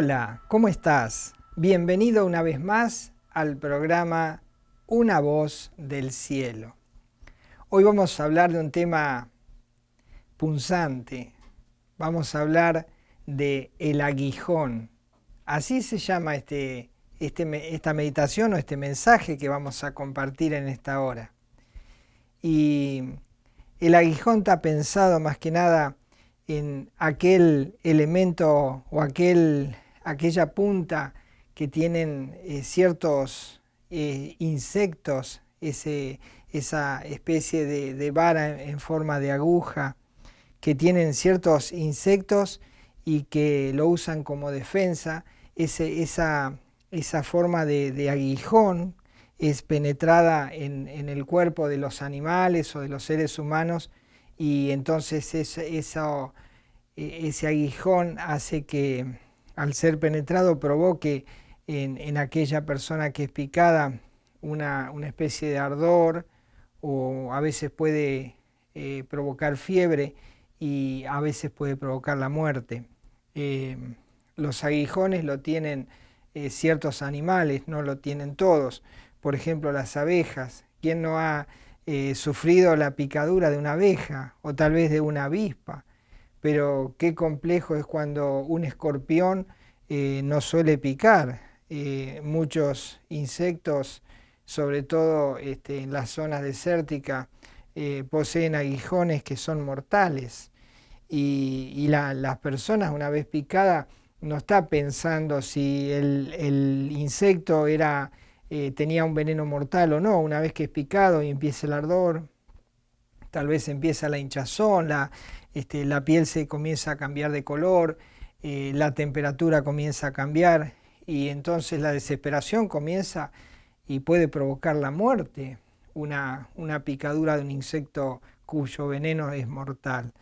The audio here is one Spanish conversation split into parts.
Hola, ¿cómo estás? Bienvenido una vez más al programa Una voz del cielo. Hoy vamos a hablar de un tema punzante. Vamos a hablar de el aguijón. Así se llama esta meditación o este mensaje que vamos a compartir en esta hora. Y el aguijón está pensado más que nada en aquel elemento o aquella punta que tienen ciertos insectos, esa especie de vara en forma de aguja, que tienen ciertos insectos y que lo usan como defensa. Esa forma de aguijón es penetrada en el cuerpo de los animales o de los seres humanos, y entonces ese aguijón hace que al ser penetrado provoque en aquella persona que es picada una especie de ardor, o a veces puede provocar fiebre y a veces puede provocar la muerte. Los aguijones lo tienen ciertos animales, no lo tienen todos. Por ejemplo, las abejas. ¿Quién no ha sufrido la picadura de una abeja o tal vez de una avispa? Pero qué complejo es cuando un escorpión no suele picar. Muchos insectos, sobre todo en las zonas desérticas, poseen aguijones que son mortales. Y las personas, una vez picada, no está pensando si el insecto tenía un veneno mortal o no. Una vez que es picado y empieza el ardor, tal vez empieza la hinchazón, la piel se comienza a cambiar de color, la temperatura comienza a cambiar, y entonces la desesperación comienza y puede provocar la muerte, una picadura de un insecto cuyo veneno es mortal.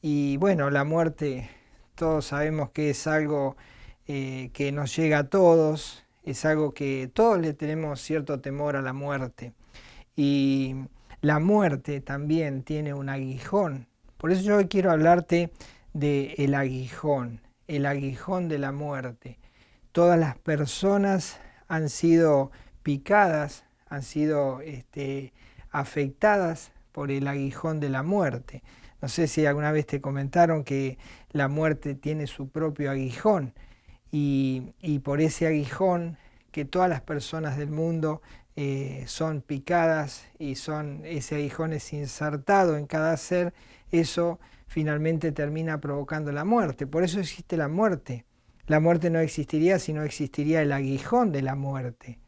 Y bueno, la muerte, todos sabemos que es algo que nos llega a todos, es algo que todos le tenemos cierto temor a la muerte. Y la muerte también tiene un aguijón. Por eso yo hoy quiero hablarte del aguijón, el aguijón de la muerte. Todas las personas han sido picadas, han sido afectadas por el aguijón de la muerte. No sé si alguna vez te comentaron que la muerte tiene su propio aguijón, y por ese aguijón que todas las personas del mundo son picadas, y ese aguijón es insertado en cada ser. Eso finalmente termina provocando la muerte. Por eso existe la muerte. La muerte no existiría si no existiría el aguijón de la muerte.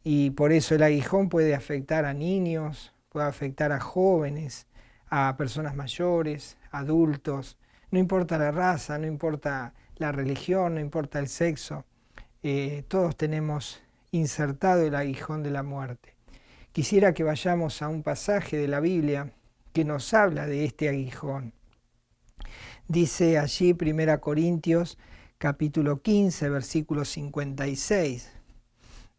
Y por eso el aguijón puede afectar a niños, puede afectar a jóvenes, a personas mayores, adultos. No importa la raza, no importa la religión, no importa el sexo. Todos tenemos insertado el aguijón de la muerte. Quisiera que vayamos a un pasaje de la Biblia que nos habla de este aguijón. Dice allí 1 Corintios capítulo 15, versículo 56.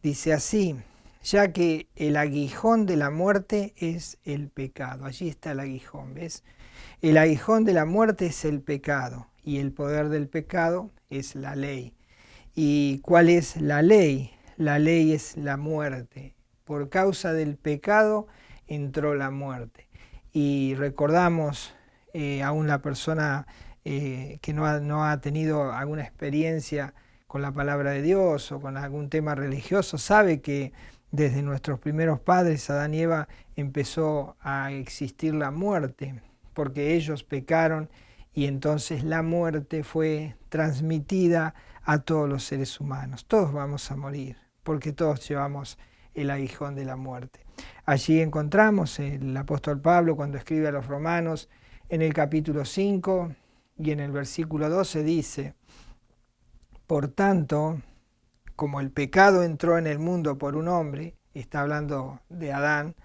Dice así: ya que el aguijón de la muerte es el pecado. Allí está el aguijón, ¿ves? El aguijón de la muerte es el pecado, y el poder del pecado es la ley. ¿Y cuál es la ley? La ley es la muerte. Por causa del pecado entró la muerte. Y recordamos, aún la persona que no ha tenido alguna experiencia con la palabra de Dios o con algún tema religioso, sabe que desde nuestros primeros padres, Adán y Eva, empezó a existir la muerte, porque ellos pecaron, y entonces la muerte fue transmitida a todos los seres humanos. Todos vamos a morir, porque todos llevamos el aguijón de la muerte. Allí encontramos el apóstol Pablo cuando escribe a los Romanos, en el capítulo 5 y en el versículo 12 dice: por tanto, como el pecado entró en el mundo por un hombre, está hablando de Adán,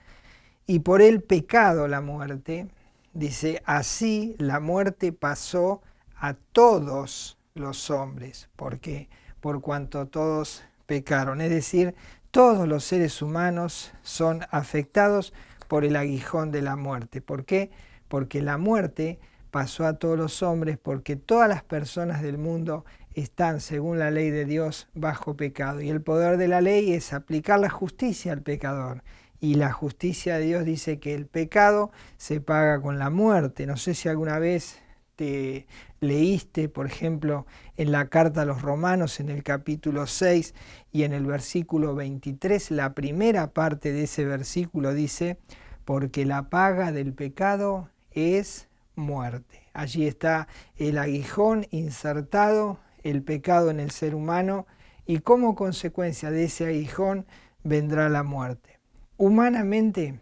y por el pecado la muerte, dice, así la muerte pasó a todos los hombres. ¿Por qué? Por cuanto todos pecaron. Es decir, todos los seres humanos son afectados por el aguijón de la muerte. ¿Por qué? Porque la muerte pasó a todos los hombres, porque todas las personas del mundo están, según la ley de Dios, bajo pecado. Y el poder de la ley es aplicar la justicia al pecador. Y la justicia de Dios dice que el pecado se paga con la muerte. No sé si alguna vez te leíste, por ejemplo, en la carta a los Romanos, en el capítulo 6 y en el versículo 23, la primera parte de ese versículo dice, porque la paga del pecado es muerte. Allí está el aguijón insertado, el pecado en el ser humano, y como consecuencia de ese aguijón vendrá la muerte. Humanamente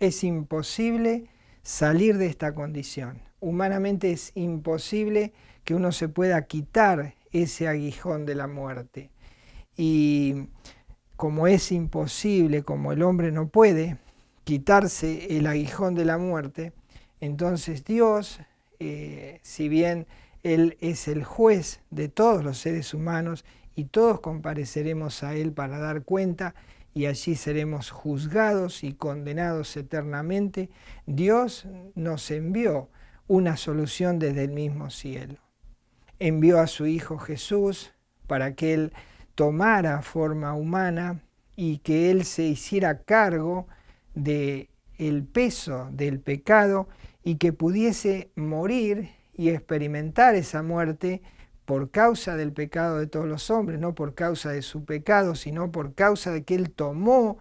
es imposible salir de esta condición. Humanamente es imposible que uno se pueda quitar ese aguijón de la muerte. Y como es imposible, como el hombre no puede quitarse el aguijón de la muerte, entonces Dios, si bien Él es el juez de todos los seres humanos y todos compareceremos a Él para dar cuenta y allí seremos juzgados y condenados eternamente, Dios nos envió una solución desde el mismo cielo. Envió a su Hijo Jesús para que Él tomara forma humana y que Él se hiciera cargo del peso del pecado y que pudiese morir y experimentar esa muerte por causa del pecado de todos los hombres, no por causa de su pecado, sino por causa de que Él tomó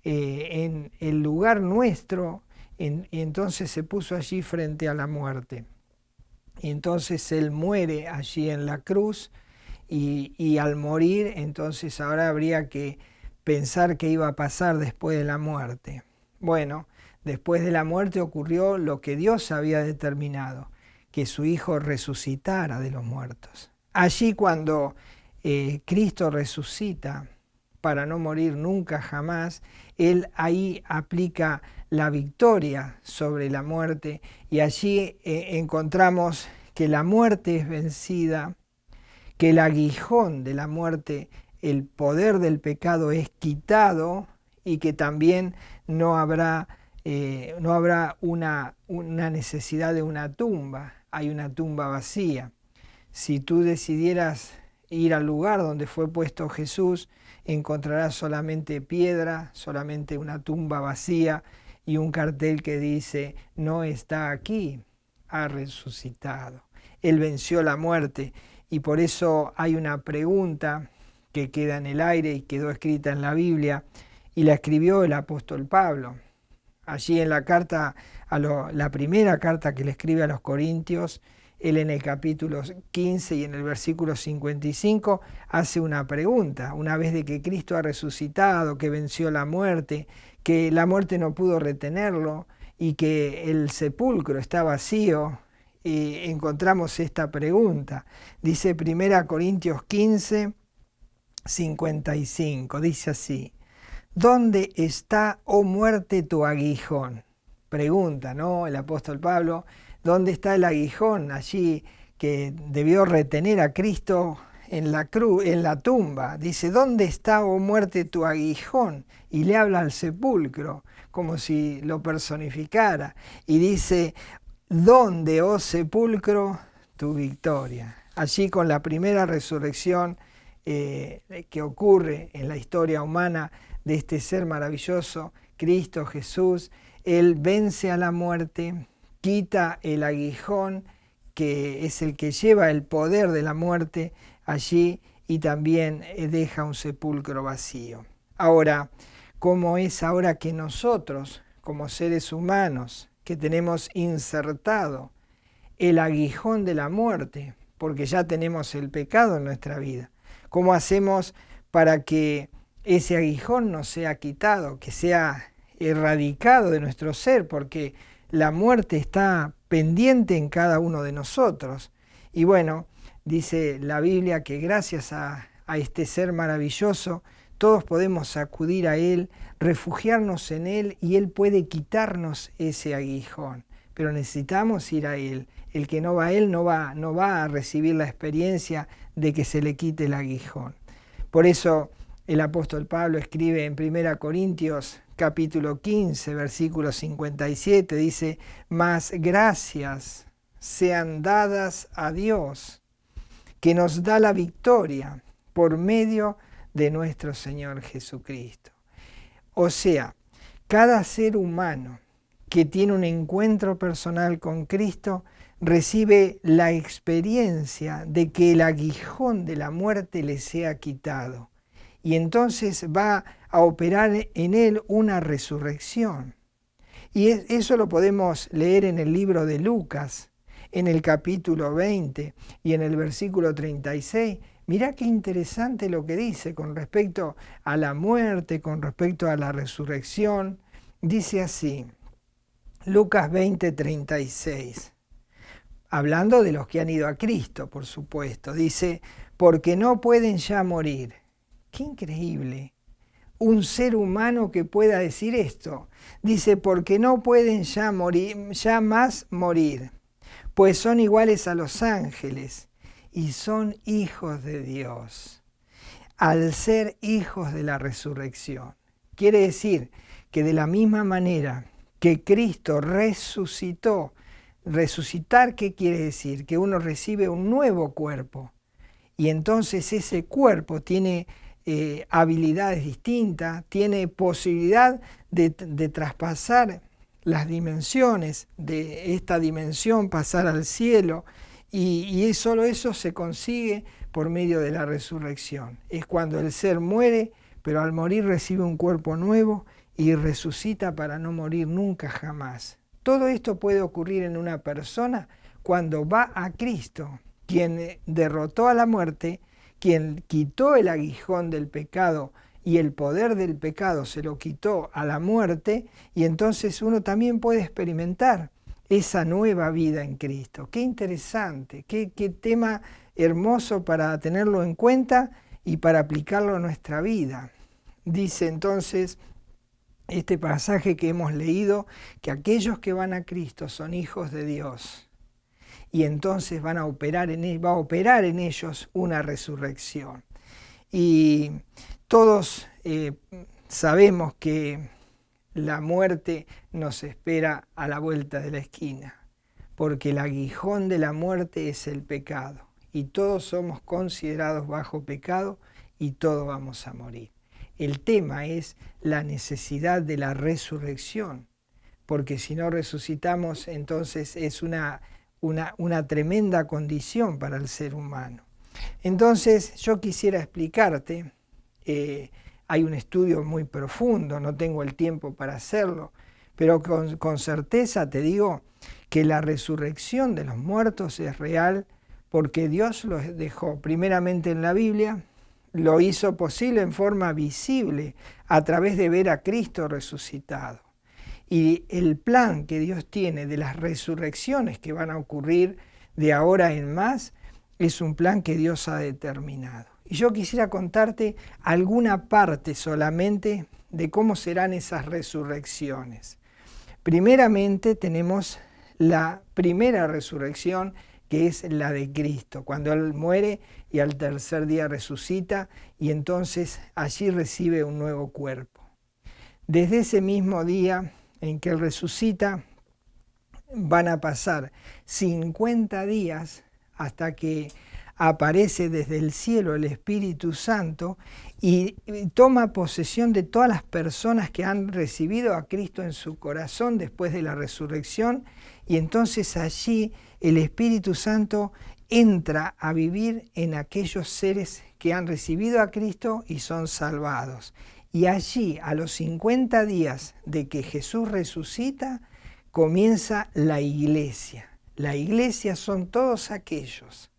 en el lugar nuestro, y entonces se puso allí frente a la muerte. Y entonces Él muere allí en la cruz y al morir, entonces ahora habría que pensar qué iba a pasar después de la muerte. Bueno, después de la muerte ocurrió lo que Dios había determinado, que su Hijo resucitara de los muertos. Allí cuando Cristo resucita para no morir nunca jamás, Él ahí aplica la victoria sobre la muerte y allí encontramos que la muerte es vencida, que el aguijón de la muerte, el poder del pecado es quitado y que también no habrá una necesidad de una tumba, hay una tumba vacía. Si tú decidieras ir al lugar donde fue puesto Jesús, encontrarás solamente piedra, solamente una tumba vacía y un cartel que dice, no está aquí, ha resucitado. Él venció la muerte y por eso hay una pregunta que queda en el aire y quedó escrita en la Biblia y la escribió el apóstol Pablo. Allí en la carta, la primera carta que le escribe a los Corintios, él en el capítulo 15 y en el versículo 55 hace una pregunta. Una vez de que Cristo ha resucitado, que venció la muerte, que la muerte no pudo retenerlo y que el sepulcro está vacío, encontramos esta pregunta. Dice 1 Corintios 15, 55, dice así. ¿Dónde está, oh muerte, tu aguijón? Pregunta, ¿no? El apóstol Pablo, ¿dónde está el aguijón allí que debió retener a Cristo en la cruz, en la tumba? Dice, ¿dónde está, oh muerte, tu aguijón? Y le habla al sepulcro, como si lo personificara. Y dice, ¿dónde, oh sepulcro, tu victoria? Allí con la primera resurrección que ocurre en la historia humana, de este ser maravilloso, Cristo Jesús, Él vence a la muerte, quita el aguijón, que es el que lleva el poder de la muerte allí, y también deja un sepulcro vacío. Ahora, ¿cómo es ahora que nosotros, como seres humanos, que tenemos insertado el aguijón de la muerte, porque ya tenemos el pecado en nuestra vida, cómo hacemos para que ese aguijón no sea quitado, que sea erradicado de nuestro ser, porque la muerte está pendiente en cada uno de nosotros? Y bueno, dice la Biblia que gracias a este ser maravilloso, todos podemos acudir a Él, refugiarnos en Él y Él puede quitarnos ese aguijón. Pero necesitamos ir a Él. El que no va a Él no va a recibir la experiencia de que se le quite el aguijón. Por eso el apóstol Pablo escribe en 1 Corintios capítulo 15, versículo 57, dice, mas gracias sean dadas a Dios, que nos da la victoria por medio de nuestro Señor Jesucristo. O sea, cada ser humano que tiene un encuentro personal con Cristo recibe la experiencia de que el aguijón de la muerte le sea quitado. Y entonces va a operar en él una resurrección. Y eso lo podemos leer en el libro de Lucas, en el capítulo 20 y en el versículo 36. Mirá qué interesante lo que dice con respecto a la muerte, con respecto a la resurrección. Dice así, Lucas 20, 36. Hablando de los que han ido a Cristo, por supuesto. Dice, porque no pueden ya morir. ¡Qué increíble! Un ser humano que pueda decir esto. Dice, porque no pueden ya morir, ya más morir, pues son iguales a los ángeles y son hijos de Dios. Al ser hijos de la resurrección. Quiere decir que de la misma manera que Cristo resucitó, resucitar, ¿qué quiere decir? Que uno recibe un nuevo cuerpo y entonces ese cuerpo tiene habilidades distintas, tiene posibilidad de traspasar las dimensiones, de esta dimensión pasar al cielo, y solo eso se consigue por medio de la resurrección. Es cuando el ser muere, pero al morir recibe un cuerpo nuevo y resucita para no morir nunca jamás. Todo esto puede ocurrir en una persona cuando va a Cristo, quien derrotó a la muerte, quien quitó el aguijón del pecado y el poder del pecado se lo quitó a la muerte, y entonces uno también puede experimentar esa nueva vida en Cristo. Qué interesante, qué tema hermoso para tenerlo en cuenta y para aplicarlo a nuestra vida. Dice entonces este pasaje que hemos leído, que aquellos que van a Cristo son hijos de Dios. Y entonces va a operar en ellos una resurrección. Y todos sabemos que la muerte nos espera a la vuelta de la esquina, porque el aguijón de la muerte es el pecado. Y todos somos considerados bajo pecado y todos vamos a morir. El tema es la necesidad de la resurrección, porque si no resucitamos, entonces es una tremenda condición para el ser humano. Entonces yo quisiera explicarte, hay un estudio muy profundo, no tengo el tiempo para hacerlo, pero con certeza te digo que la resurrección de los muertos es real porque Dios los dejó primeramente en la Biblia, lo hizo posible en forma visible a través de ver a Cristo resucitado. Y el plan que Dios tiene de las resurrecciones que van a ocurrir de ahora en más es un plan que Dios ha determinado. Y yo quisiera contarte alguna parte solamente de cómo serán esas resurrecciones. Primeramente tenemos la primera resurrección, que es la de Cristo, cuando Él muere y al tercer día resucita y entonces allí recibe un nuevo cuerpo. Desde ese mismo día en que Él resucita, van a pasar 50 días hasta que aparece desde el cielo el Espíritu Santo y toma posesión de todas las personas que han recibido a Cristo en su corazón después de la resurrección, y entonces allí el Espíritu Santo entra a vivir en aquellos seres que han recibido a Cristo y son salvados. Y allí, a los 50 días de que Jesús resucita, comienza la iglesia. La iglesia son todos aquellos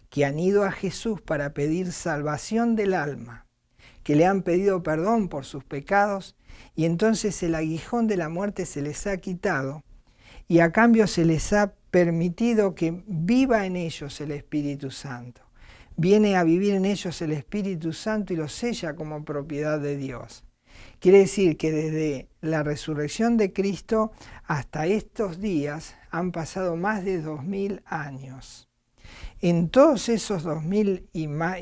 que han ido a Jesús para pedir salvación del alma, que le han pedido perdón por sus pecados, y entonces el aguijón de la muerte se les ha quitado, y a cambio se les ha permitido que viva en ellos el Espíritu Santo. Viene a vivir en ellos el Espíritu Santo y los sella como propiedad de Dios. Quiere decir que desde la resurrección de Cristo hasta estos días han pasado más de 2000 años. En todos esos 2000 y más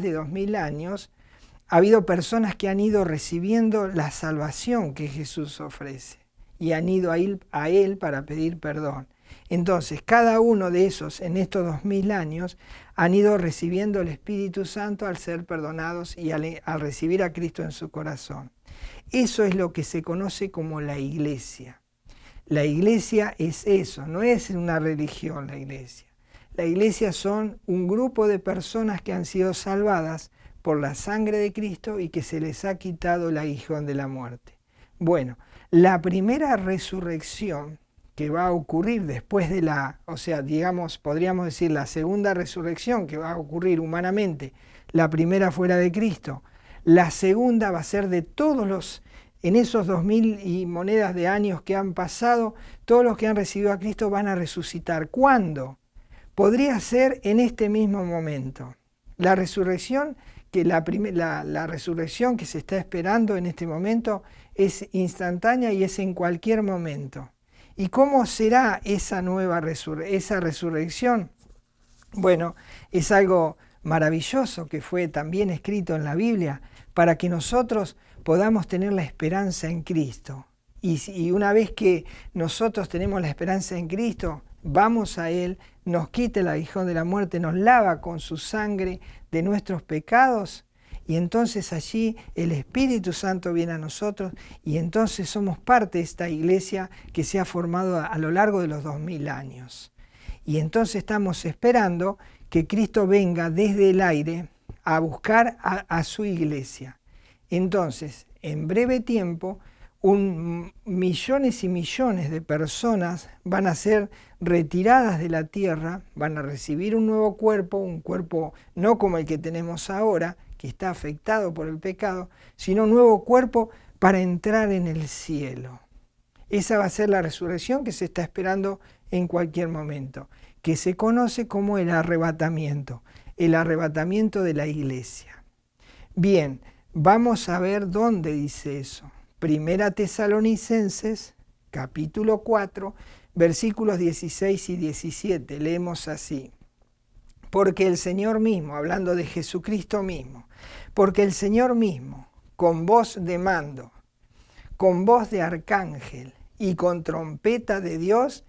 de 2000 años ha habido personas que han ido recibiendo la salvación que Jesús ofrece y han ido a Él para pedir perdón. Entonces, cada uno de esos, en estos 2000 años, han ido recibiendo el Espíritu Santo al ser perdonados y al recibir a Cristo en su corazón. Eso es lo que se conoce como la iglesia. La iglesia es eso, no es una religión la iglesia. La iglesia son un grupo de personas que han sido salvadas por la sangre de Cristo y que se les ha quitado el aguijón de la muerte. Bueno, la primera resurrección que va a ocurrir después de podríamos decir la segunda resurrección que va a ocurrir humanamente, la primera fuera de Cristo, la segunda va a ser de todos en esos 2000 y monedas de años que han pasado, todos los que han recibido a Cristo van a resucitar. ¿Cuándo? Podría ser en este mismo momento. La resurrección la resurrección que se está esperando en este momento es instantánea y es en cualquier momento. ¿Y cómo será esa resurrección? Bueno, es algo maravilloso que fue también escrito en la Biblia para que nosotros podamos tener la esperanza en Cristo. Y una vez que nosotros tenemos la esperanza en Cristo, vamos a Él, nos quita el aguijón de la muerte, nos lava con su sangre de nuestros pecados, y entonces allí el Espíritu Santo viene a nosotros, y entonces somos parte de esta iglesia que se ha formado a lo largo de los 2000 años. Y entonces estamos esperando que Cristo venga desde el aire a buscar a su iglesia. Entonces, en breve tiempo, millones y millones de personas van a ser retiradas de la tierra, van a recibir un nuevo cuerpo, un cuerpo no como el que tenemos ahora, que está afectado por el pecado, sino un nuevo cuerpo para entrar en el cielo. Esa va a ser la resurrección que se está esperando en cualquier momento, que se conoce como el arrebatamiento de la iglesia. Bien, vamos a ver dónde dice eso. Primera Tesalonicenses, capítulo 4, versículos 16 y 17. Leemos así. Porque el Señor mismo, hablando de Jesucristo mismo, porque el Señor mismo, con voz de mando, con voz de arcángel y con trompeta de Dios,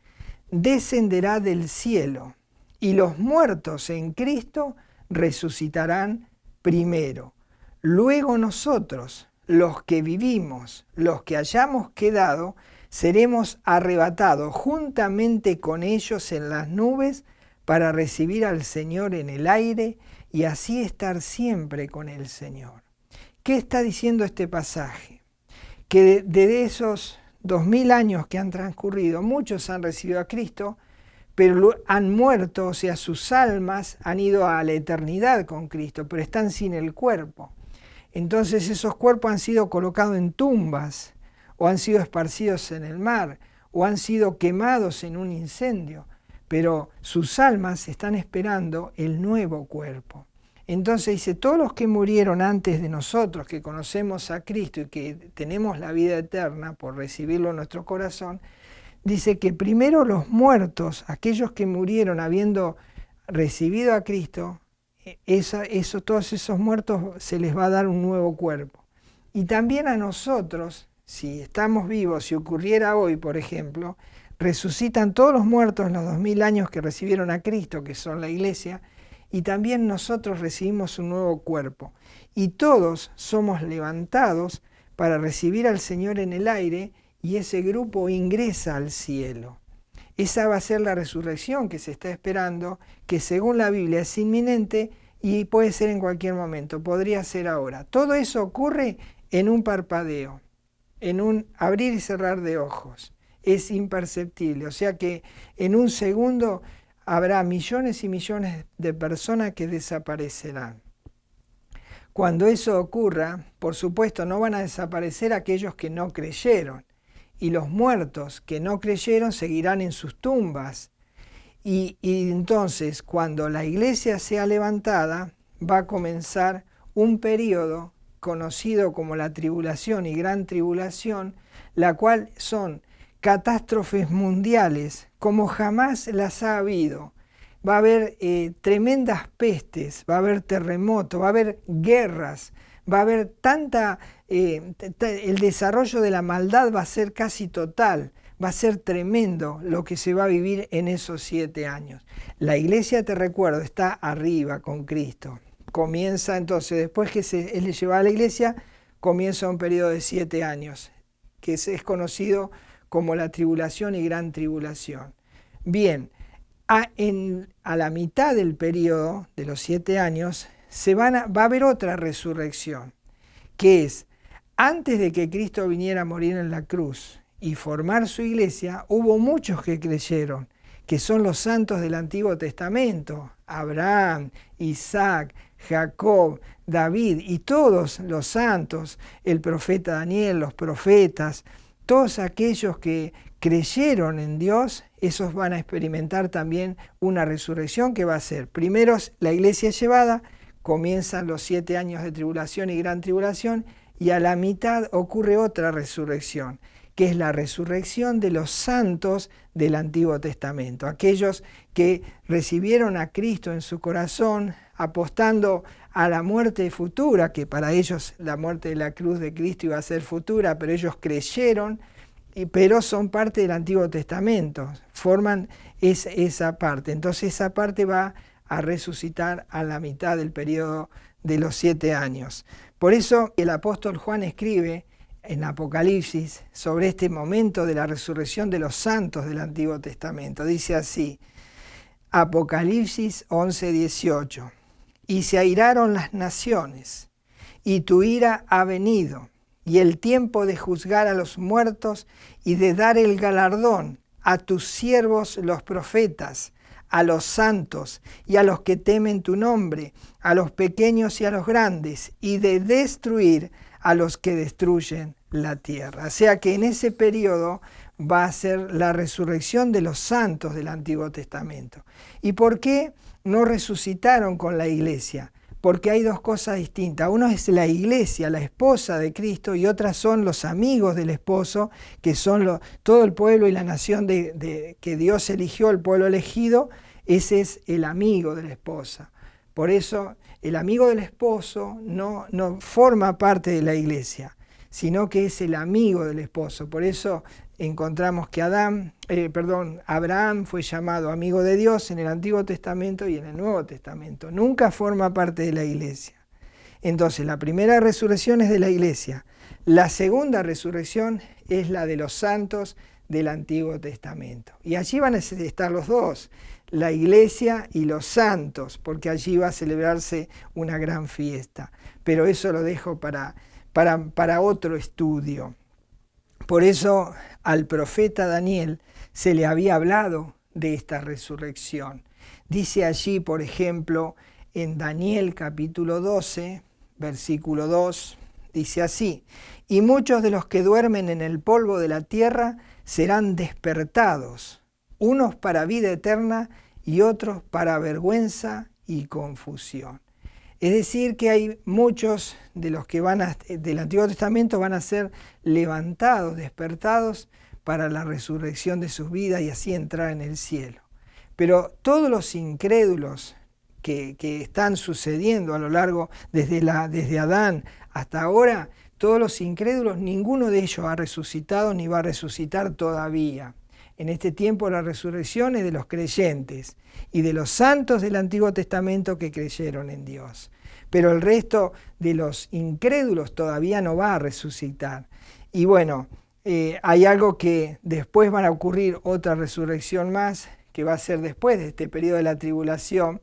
descenderá del cielo, y los muertos en Cristo resucitarán primero. Luego nosotros, los que vivimos, los que hayamos quedado, seremos arrebatados juntamente con ellos en las nubes para recibir al Señor en el aire y así estar siempre con el Señor. ¿Qué está diciendo este pasaje? Que de esos 2000 años que han transcurrido, muchos han recibido a Cristo, pero han muerto, o sea, sus almas han ido a la eternidad con Cristo, pero están sin el cuerpo. Entonces esos cuerpos han sido colocados en tumbas, o han sido esparcidos en el mar, o han sido quemados en un incendio, pero sus almas están esperando el nuevo cuerpo. Entonces dice, todos los que murieron antes de nosotros, que conocemos a Cristo y que tenemos la vida eterna por recibirlo en nuestro corazón, dice que primero los muertos, aquellos que murieron habiendo recibido a Cristo, todos esos muertos se les va a dar un nuevo cuerpo. Y también a nosotros, si estamos vivos, si ocurriera hoy, por ejemplo, resucitan todos los muertos en los 2000 años que recibieron a Cristo, que son la iglesia, y también nosotros recibimos un nuevo cuerpo. Y todos somos levantados para recibir al Señor en el aire, y ese grupo ingresa al cielo. Esa va a ser la resurrección que se está esperando, que según la Biblia es inminente y puede ser en cualquier momento, podría ser ahora. Todo eso ocurre en un parpadeo, en un abrir y cerrar de ojos. Es imperceptible, o sea que en un segundo habrá millones y millones de personas que desaparecerán. Cuando eso ocurra, por supuesto, no van a desaparecer aquellos que no creyeron. Y los muertos que no creyeron seguirán en sus tumbas. Y entonces, cuando la iglesia sea levantada, va a comenzar un periodo conocido como la tribulación y gran tribulación, la cual son catástrofes mundiales como jamás las ha habido. Va a haber tremendas pestes, va a haber terremotos, va a haber guerras, va a haber el desarrollo de la maldad va a ser casi total, Va a ser tremendo lo que se va a vivir en esos 7 años. La iglesia, te recuerdo, está arriba con Cristo. Comienza entonces, después que Él le lleva a la iglesia, comienza un periodo de 7 años, que es conocido como la tribulación y gran tribulación. Bien, a la mitad del periodo de los 7 años va a haber otra resurrección, que es antes de que Cristo viniera a morir en la cruz y formar su iglesia, hubo muchos que creyeron, que son los santos del Antiguo Testamento: Abraham, Isaac, Jacob, David y todos los santos, el profeta Daniel, los profetas, todos aquellos que creyeron en Dios, esos van a experimentar también una resurrección que va a ser, primero la iglesia llevada, comienzan los 7 años de tribulación y gran tribulación, y a la mitad ocurre otra resurrección, que es la resurrección de los santos del Antiguo Testamento, aquellos que recibieron a Cristo en su corazón, apostando a la muerte futura, que para ellos la muerte de la cruz de Cristo iba a ser futura, pero ellos creyeron, pero son parte del Antiguo Testamento, forman esa parte. Entonces esa parte va a resucitar a la mitad del periodo de los 7 años. Por eso el apóstol Juan escribe en Apocalipsis sobre este momento de la resurrección de los santos del Antiguo Testamento. Dice así, Apocalipsis 11:18, y se airaron las naciones, y tu ira ha venido, y el tiempo de juzgar a los muertos y de dar el galardón a tus siervos los profetas, a los santos y a los que temen tu nombre, a los pequeños y a los grandes, y de destruir a los que destruyen la tierra. O sea que en ese periodo va a ser la resurrección de los santos del Antiguo Testamento. ¿Y por qué no resucitaron con la iglesia? Porque hay dos cosas distintas. Uno es la iglesia, la esposa de Cristo, y otras son los amigos del esposo, que son todo el pueblo y la nación que Dios eligió, el pueblo elegido. Ese es el amigo de la esposa. Por eso el amigo del esposo no forma parte de la iglesia, sino que es el amigo del esposo. Por eso encontramos que Abraham fue llamado amigo de Dios en el Antiguo Testamento y en el Nuevo Testamento. Nunca forma parte de la iglesia. Entonces, la primera resurrección es de la iglesia. La segunda resurrección es la de los santos del Antiguo Testamento. Y allí van a estar los dos, la iglesia y los santos, porque allí va a celebrarse una gran fiesta. Pero eso lo dejo para otro estudio. Por eso al profeta Daniel se le había hablado de esta resurrección. Dice allí, por ejemplo, en Daniel capítulo 12, versículo 2, dice así, y muchos de los que duermen en el polvo de la tierra serán despertados, unos para vida eterna y otros para vergüenza y confusión. Es decir, que hay muchos de los que del Antiguo Testamento van a ser levantados, despertados para la resurrección de sus vidas y así entrar en el cielo. Pero todos los incrédulos que están sucediendo a lo largo, desde Adán hasta ahora, todos los incrédulos, ninguno de ellos ha resucitado ni va a resucitar todavía. En este tiempo la resurrección es de los creyentes y de los santos del Antiguo Testamento que creyeron en Dios. Pero el resto de los incrédulos todavía no va a resucitar. Y bueno, hay algo que después van a ocurrir, otra resurrección más, que va a ser después de este periodo de la tribulación,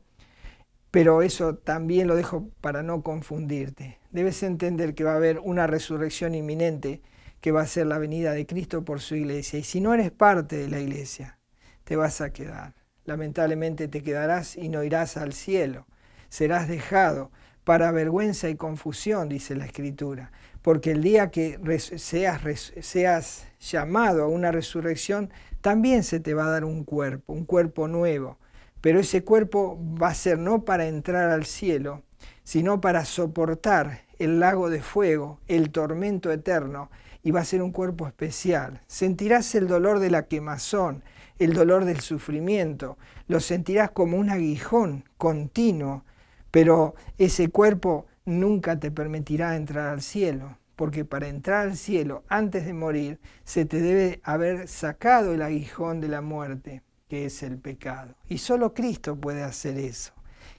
pero eso también lo dejo para no confundirte. Debes entender que va a haber una resurrección inminente, que va a ser la venida de Cristo por su iglesia. Y si no eres parte de la iglesia, te vas a quedar. Lamentablemente te quedarás y no irás al cielo. Serás dejado para vergüenza y confusión, dice la Escritura. Porque el día que seas llamado a una resurrección, también se te va a dar un cuerpo nuevo. Pero ese cuerpo va a ser no para entrar al cielo, sino para soportar el lago de fuego, el tormento eterno, y va a ser un cuerpo especial. Sentirás el dolor de la quemazón, el dolor del sufrimiento, lo sentirás como un aguijón continuo, pero ese cuerpo nunca te permitirá entrar al cielo, porque para entrar al cielo antes de morir se te debe haber sacado el aguijón de la muerte, que es el pecado. Y solo Cristo puede hacer eso.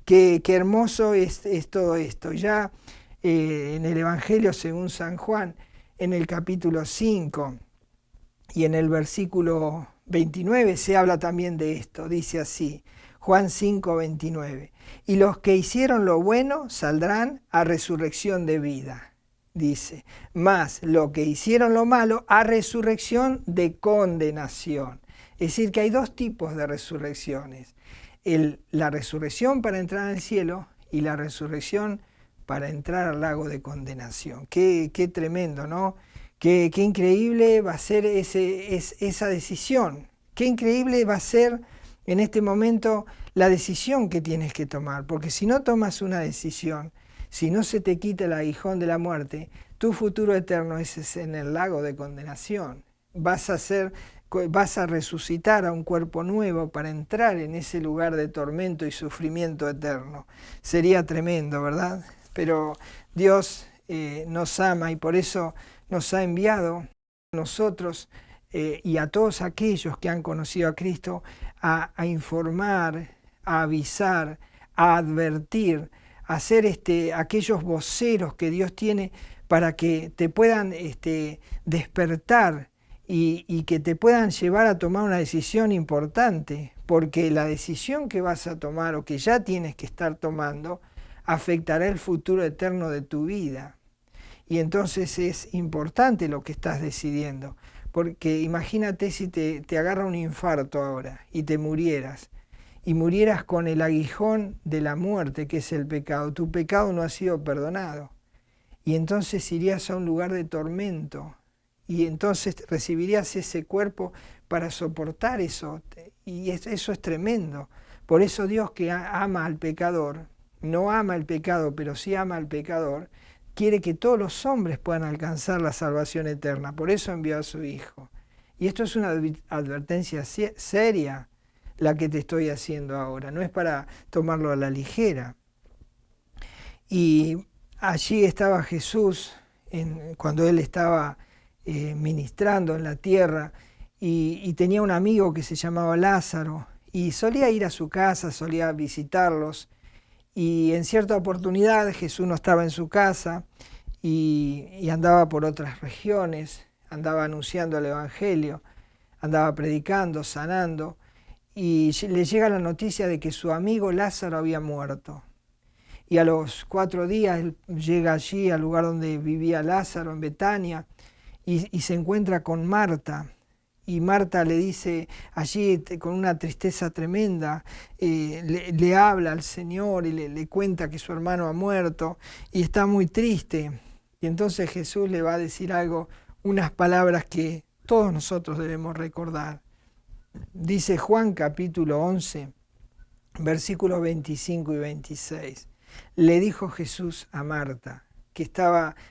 Qué hermoso es todo esto. Ya en el Evangelio según San Juan, en el capítulo 5 y en el versículo 29 se habla también de esto. Dice así, Juan 5, 29. Y los que hicieron lo bueno saldrán a resurrección de vida. Dice, más los que hicieron lo malo a resurrección de condenación. Es decir, que hay dos tipos de resurrecciones. La resurrección para entrar al cielo y la resurrección para entrar al lago de condenación. Qué tremendo, ¿no? Qué increíble va a ser esa decisión. Qué increíble va a ser en este momento la decisión que tienes que tomar. Porque si no tomas una decisión, si no se te quita el aguijón de la muerte, tu futuro eterno es en el lago de condenación. Vas a resucitar a un cuerpo nuevo para entrar en ese lugar de tormento y sufrimiento eterno. Sería tremendo, ¿verdad? Pero Dios nos ama y por eso nos ha enviado a nosotros y a todos aquellos que han conocido a Cristo a informar, a avisar, a advertir, a ser aquellos voceros que Dios tiene para que te puedan despertar y que te puedan llevar a tomar una decisión importante, porque la decisión que vas a tomar o que ya tienes que estar tomando afectará el futuro eterno de tu vida. Y entonces es importante lo que estás decidiendo, porque imagínate si te agarra un infarto ahora y te murieras, y murieras con el aguijón de la muerte, que es el pecado. Tu pecado no ha sido perdonado. Y entonces irías a un lugar de tormento, y entonces recibirías ese cuerpo para soportar eso. Y eso es tremendo. Por eso Dios, que ama al pecador, no ama el pecado, pero sí ama al pecador, quiere que todos los hombres puedan alcanzar la salvación eterna. Por eso envió a su Hijo. Y esto es una advertencia seria, la que te estoy haciendo ahora. No es para tomarlo a la ligera. Y allí estaba Jesús, cuando Él estaba ministrando en la tierra, y tenía un amigo que se llamaba Lázaro, y solía ir a su casa, solía visitarlos, y en cierta oportunidad Jesús no estaba en su casa y andaba por otras regiones, andaba anunciando el Evangelio, andaba predicando, sanando, y le llega la noticia de que su amigo Lázaro había muerto. Y a los 4 días él llega allí al lugar donde vivía Lázaro, en Betania, y se encuentra con Marta. Y Marta le dice allí con una tristeza tremenda, le habla al Señor y le cuenta que su hermano ha muerto y está muy triste. Y entonces Jesús le va a decir algo, unas palabras que todos nosotros debemos recordar. Dice Juan capítulo 11, versículos 25 y 26. Le dijo Jesús a Marta, que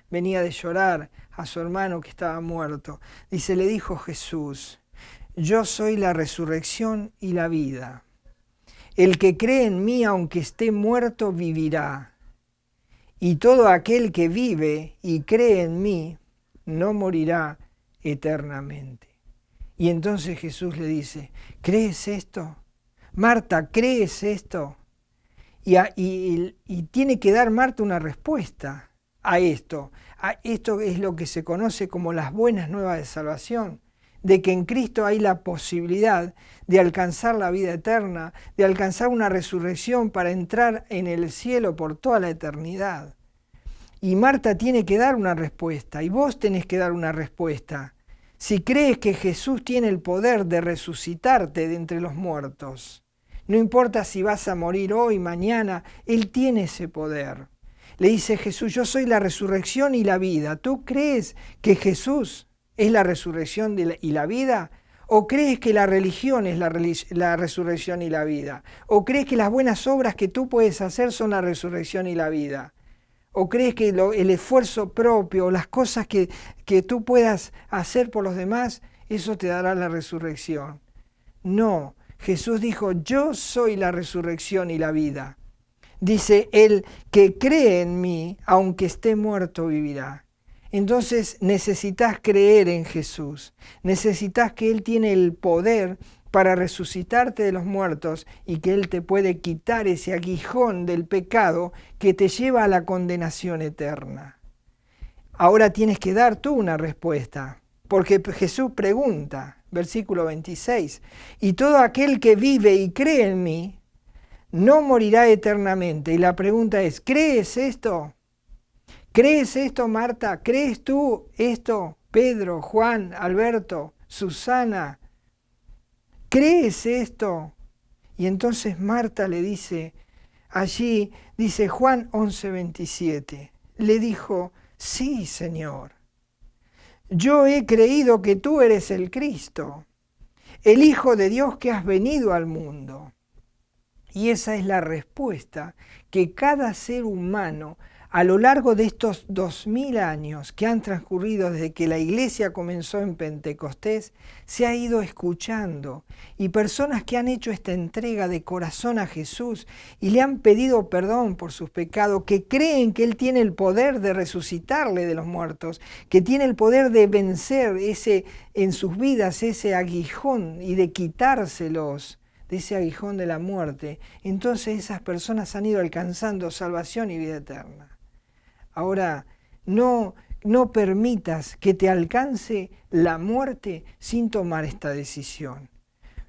venía de llorar a su hermano que estaba muerto. Dice, le dijo Jesús, yo soy la resurrección y la vida. El que cree en mí, aunque esté muerto, vivirá. Y todo aquel que vive y cree en mí, no morirá eternamente. Y entonces Jesús le dice, ¿crees esto? Marta, ¿crees esto? Y tiene que dar Marta una respuesta a esto. Esto es lo que se conoce como las buenas nuevas de salvación, de que en Cristo hay la posibilidad de alcanzar la vida eterna, de alcanzar una resurrección para entrar en el cielo por toda la eternidad. Y Marta tiene que dar una respuesta, y vos tenés que dar una respuesta. Si crees que Jesús tiene el poder de resucitarte de entre los muertos, no importa si vas a morir hoy, mañana, Él tiene ese poder. Le dice Jesús, yo soy la resurrección y la vida. ¿Tú crees que Jesús es la resurrección y la vida? ¿O crees que la religión es la resurrección y la vida? ¿O crees que las buenas obras que tú puedes hacer son la resurrección y la vida? ¿O crees que el esfuerzo propio o las cosas que tú puedas hacer por los demás, eso te dará la resurrección? No, Jesús dijo, yo soy la resurrección y la vida. Dice, el que cree en mí, aunque esté muerto, vivirá. Entonces necesitas creer en Jesús, necesitas que Él tiene el poder para resucitarte de los muertos y que Él te puede quitar ese aguijón del pecado que te lleva a la condenación eterna. Ahora tienes que dar tú una respuesta, porque Jesús pregunta, versículo 26, y todo aquel que vive y cree en mí, no morirá eternamente. Y la pregunta es, ¿crees esto? ¿Crees esto, Marta? ¿Crees tú esto, Pedro, Juan, Alberto, Susana? ¿Crees esto? Y entonces Marta le dice, allí dice Juan 11:27, le dijo, sí, Señor, yo he creído que tú eres el Cristo, el Hijo de Dios que has venido al mundo. Y esa es la respuesta que cada ser humano a lo largo de estos 2000 años que han transcurrido desde que la iglesia comenzó en Pentecostés, se ha ido escuchando. Y personas que han hecho esta entrega de corazón a Jesús y le han pedido perdón por sus pecados, que creen que Él tiene el poder de resucitarle de los muertos, que tiene el poder de vencer en sus vidas ese aguijón y de quitárselos de ese aguijón de la muerte, entonces esas personas han ido alcanzando salvación y vida eterna. Ahora, no permitas que te alcance la muerte sin tomar esta decisión.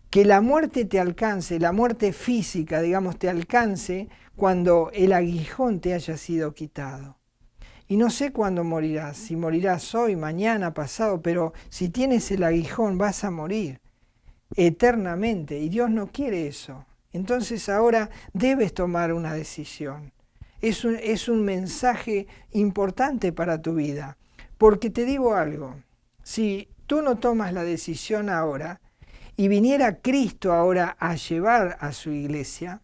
Que la muerte te alcance, la muerte física, digamos, te alcance cuando el aguijón te haya sido quitado. Y no sé cuándo morirás, si morirás hoy, mañana, pasado, pero si tienes el aguijón vas a morir eternamente y Dios no quiere eso. Entonces ahora debes tomar una decisión. Es un mensaje importante para tu vida, porque te digo algo, si tú no tomas la decisión ahora y viniera Cristo ahora a llevar a su iglesia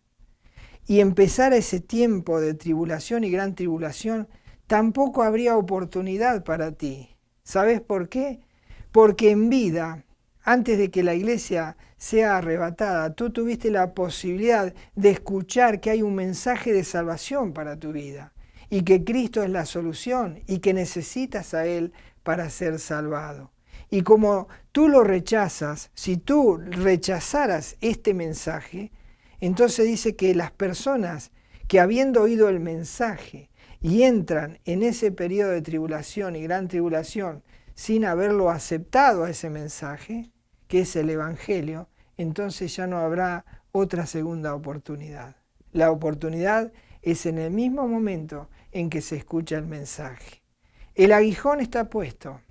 y empezara ese tiempo de tribulación y gran tribulación, tampoco habría oportunidad para ti. ¿Sabes por qué? Porque en vida, antes de que la iglesia sea arrebatada, tú tuviste la posibilidad de escuchar que hay un mensaje de salvación para tu vida y que Cristo es la solución y que necesitas a Él para ser salvado. Y como tú lo rechazas, si tú rechazaras este mensaje, entonces dice que las personas que habiendo oído el mensaje y entran en ese periodo de tribulación y gran tribulación sin haberlo aceptado a ese mensaje, que es el Evangelio, entonces ya no habrá otra segunda oportunidad. La oportunidad es en el mismo momento en que se escucha el mensaje. El aguijón está puesto,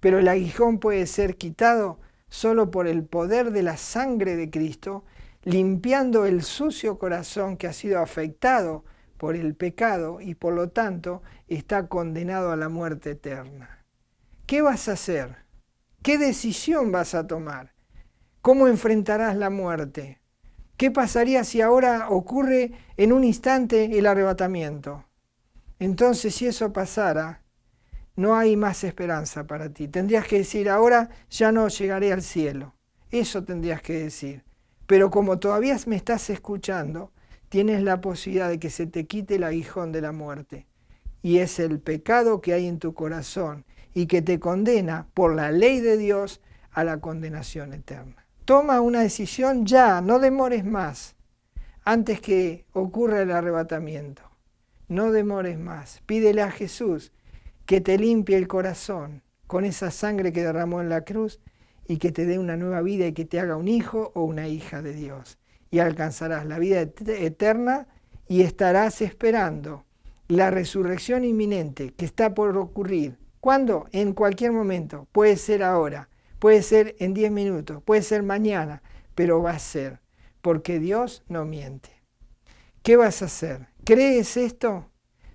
pero el aguijón puede ser quitado solo por el poder de la sangre de Cristo, limpiando el sucio corazón que ha sido afectado por el pecado y por lo tanto está condenado a la muerte eterna. ¿Qué vas a hacer? ¿Qué decisión vas a tomar? ¿Cómo enfrentarás la muerte? ¿Qué pasaría si ahora ocurre en un instante el arrebatamiento? Entonces, si eso pasara, no hay más esperanza para ti. Tendrías que decir, ahora ya no llegaré al cielo. Eso tendrías que decir. Pero como todavía me estás escuchando, tienes la posibilidad de que se te quite el aguijón de la muerte. Y es el pecado que hay en tu corazón y que te condena por la ley de Dios a la condenación eterna. Toma una decisión ya, no demores más, antes que ocurra el arrebatamiento. No demores más. Pídele a Jesús que te limpie el corazón con esa sangre que derramó en la cruz y que te dé una nueva vida y que te haga un hijo o una hija de Dios. Y alcanzarás la vida eterna y estarás esperando la resurrección inminente que está por ocurrir. ¿Cuándo? En cualquier momento. Puede ser ahora, puede ser en 10 minutos, puede ser mañana, pero va a ser, porque Dios no miente. ¿Qué vas a hacer? ¿Crees esto?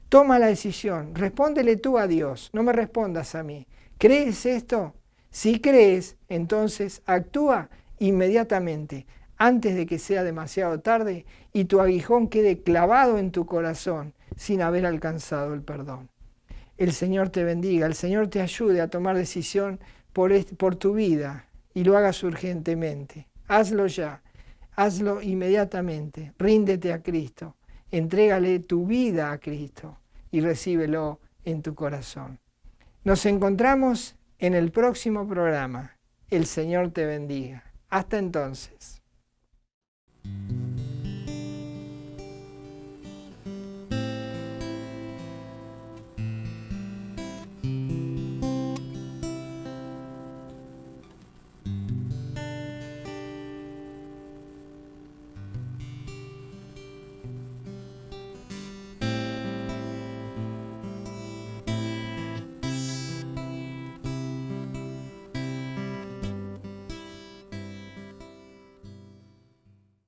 Toma la decisión, respóndele tú a Dios, no me respondas a mí. ¿Crees esto? Si crees, entonces actúa inmediatamente, antes de que sea demasiado tarde y tu aguijón quede clavado en tu corazón sin haber alcanzado el perdón. El Señor te bendiga, el Señor te ayude a tomar decisión por tu vida y lo hagas urgentemente. Hazlo ya, hazlo inmediatamente, ríndete a Cristo, entrégale tu vida a Cristo y recíbelo en tu corazón. Nos encontramos en el próximo programa. El Señor te bendiga. Hasta entonces.